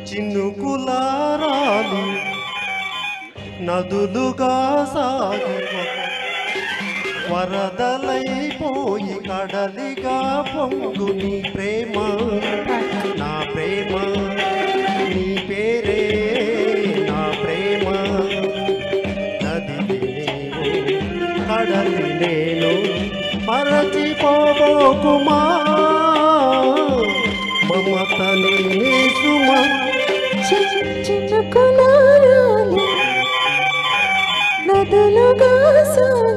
చినుకులారాలి నదులుగా సాగి వరదలైపోయి కడలిగా పొంగు నీ ప్రేమ నా ప్రేమ నీ పేరే నా ప్రేమ నదిని నీవు కడలి నేను మరచిపోబోకుమా మమతని సుమా చినుకులారాలి నదులుగా సాగి